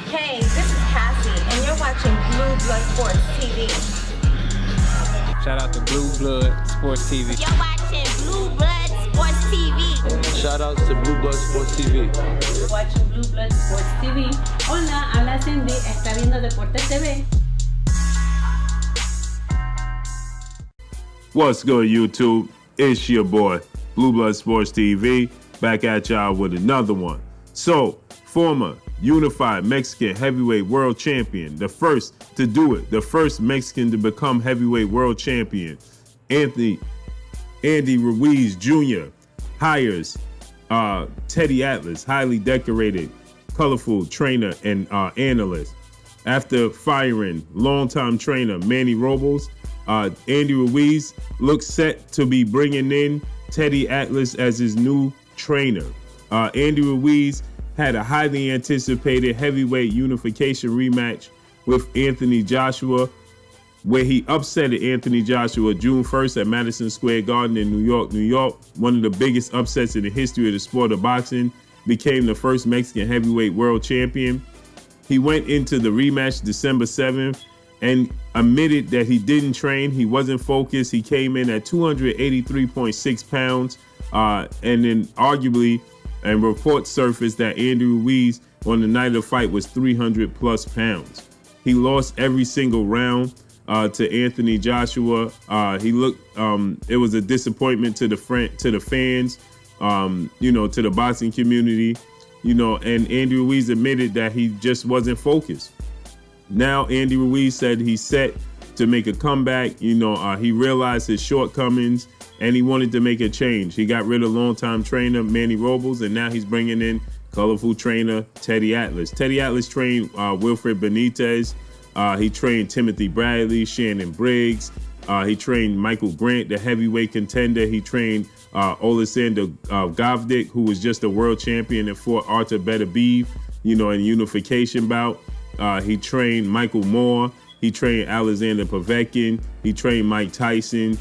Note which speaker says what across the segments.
Speaker 1: Hey, this is Cassie, and you're watching Blue Blood Sports TV.
Speaker 2: Shout out to Blue Blood Sports TV.
Speaker 3: You're watching Blue Blood Sports TV.
Speaker 4: Shout outs to Blue Blood Sports TV.
Speaker 5: You're watching Blue Blood Sports TV. Hola, habla Cindy, está viendo Deportes TV.
Speaker 6: What's good, YouTube? It's your boy, Blue Blood Sports TV, back at y'all with another one. So, former unified Mexican heavyweight world champion, the first to do it, the first Mexican to become heavyweight world champion, Andy Ruiz Jr. hires Teddy Atlas, highly decorated, colorful trainer and analyst. After firing longtime trainer Manny Robles, Andy Ruiz looks set to be bringing in Teddy Atlas as his new trainer. Andy Ruiz had a highly anticipated heavyweight unification rematch with Anthony Joshua, where he upset Anthony Joshua June 1st at Madison Square Garden in New York. One of the biggest upsets in the history of the sport of boxing, became the first Mexican heavyweight world champion. He went into the rematch December 7th and admitted that he didn't train, he wasn't focused. He came in at 283.6 pounds, and then arguably, and reports surfaced that Andy Ruiz on the night of the fight was 300 plus pounds. He lost every single round to Anthony Joshua. He looked, it was a disappointment to the fans, to the boxing community, and Andy Ruiz admitted that he just wasn't focused. Now Andy Ruiz said he's set to make a comeback. He realized his shortcomings and he wanted to make a change. He got rid of longtime trainer Manny Robles, and now he's bringing in colorful trainer Teddy Atlas. Teddy Atlas trained Wilfred Benitez. He trained Timothy Bradley, Shannon Briggs. He trained Michael Grant, the heavyweight contender. He trained Oleksandr Gavdik, who was just a world champion and fought Artur Beterbiev, in a unification bout. He trained Michael Moore. He trained Alexander Povetkin. He trained Mike Tyson.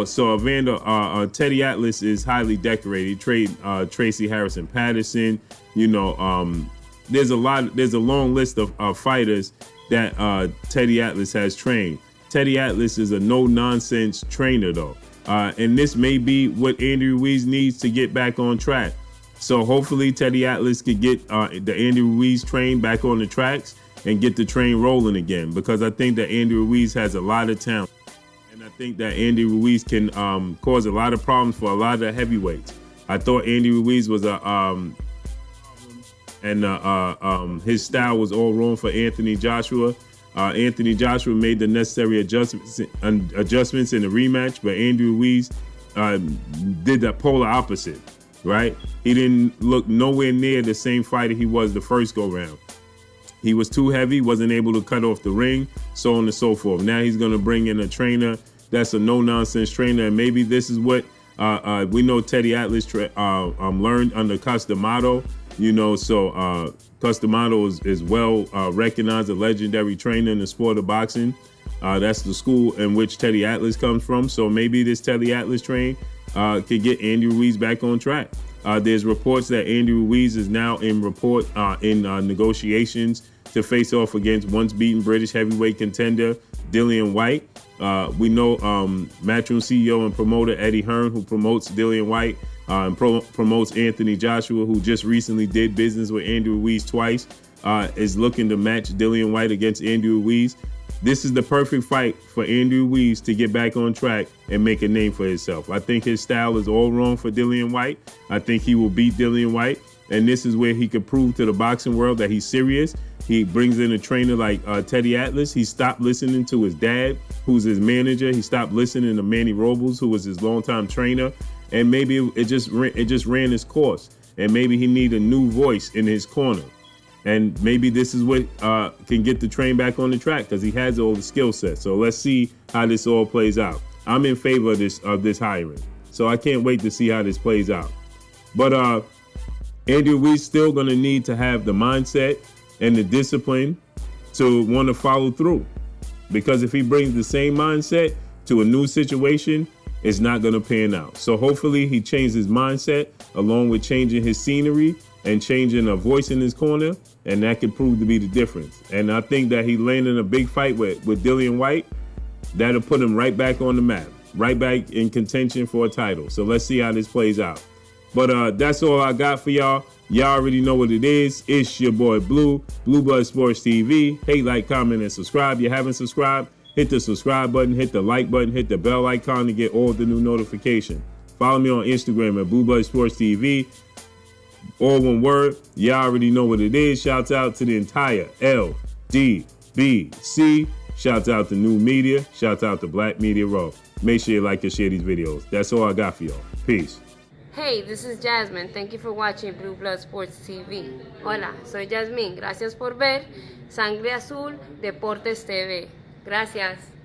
Speaker 6: So Teddy Atlas is highly decorated. He trained Tracy Harrison Patterson. There's a long list of fighters that Teddy Atlas has trained. Teddy Atlas is a no-nonsense trainer, though. And this may be what Andy Ruiz needs to get back on track. So hopefully Teddy Atlas could get the Andy Ruiz train back on the tracks and get the train rolling again, because I think that Andy Ruiz has a lot of talent. And I think that Andy Ruiz can cause a lot of problems for a lot of the heavyweights. I thought Andy Ruiz was his style was all wrong for Anthony Joshua. Anthony Joshua made the necessary adjustments in the rematch, but Andy Ruiz did the polar opposite, right? He didn't look nowhere near the same fighter he was the first go round. He was too heavy, wasn't able to cut off the ring, so on and so forth. Now he's going to bring in a trainer that's a no-nonsense trainer, and maybe this is what we know Teddy Atlas learned under Customato. So Customato is well recognized, a legendary trainer in the sport of boxing. That's the school in which Teddy Atlas comes from. So maybe this Teddy Atlas train could get Andy Ruiz back on track. There's reports that Andy Ruiz is now in negotiations to face off against once beaten British heavyweight contender Dillian Whyte. We know Matchroom CEO and promoter Eddie Hearn, who promotes Dillian Whyte and promotes Anthony Joshua, who just recently did business with Andy Ruiz twice, is looking to match Dillian Whyte against Andy Ruiz. This is the perfect fight for Andy Ruiz to get back on track and make a name for himself. I think his style is all wrong for Dillian Whyte. I think he will beat Dillian Whyte, and this is where he could prove to the boxing world that he's serious. He brings in a trainer like Teddy Atlas. He stopped listening to his dad, who's his manager. He stopped listening to Manny Robles, who was his longtime trainer, and maybe it just ran its course. And maybe he need a new voice in his corner. And maybe this is what can get the train back on the track, because he has all the skill sets. So let's see how this all plays out. I'm in favor of this hiring. So I can't wait to see how this plays out. But Andy Ruiz still going to need to have the mindset and the discipline to want to follow through. Because if he brings the same mindset to a new situation, it's not going to pan out. So hopefully he changed his mindset along with changing his scenery and changing a voice in his corner, and that could prove to be the difference. And I think that he landing a big fight with Dillian White, that'll put him right back on the map, right back in contention for a title. So let's see how this plays out. But that's all I got for y'all. Y'all already know what it is. It's your boy Blue Blood Sports TV. Hey, like, comment, and subscribe. You haven't subscribed? Hit the subscribe button, hit the like button, hit the bell icon to get all the new notifications. Follow me on Instagram at Blood Sports TV. All one word. Y'all already know what it is. Shouts out to the entire LDBC. Shouts out to New Media. Shouts out to Black Media Row. Make sure you like and share these videos. That's all I got for y'all. Peace.
Speaker 7: Hey, this is Jasmine. Thank you for watching Blue Blood Sports TV. Hola, soy Jasmine. Gracias por ver Sangre Azul Deportes TV. Gracias.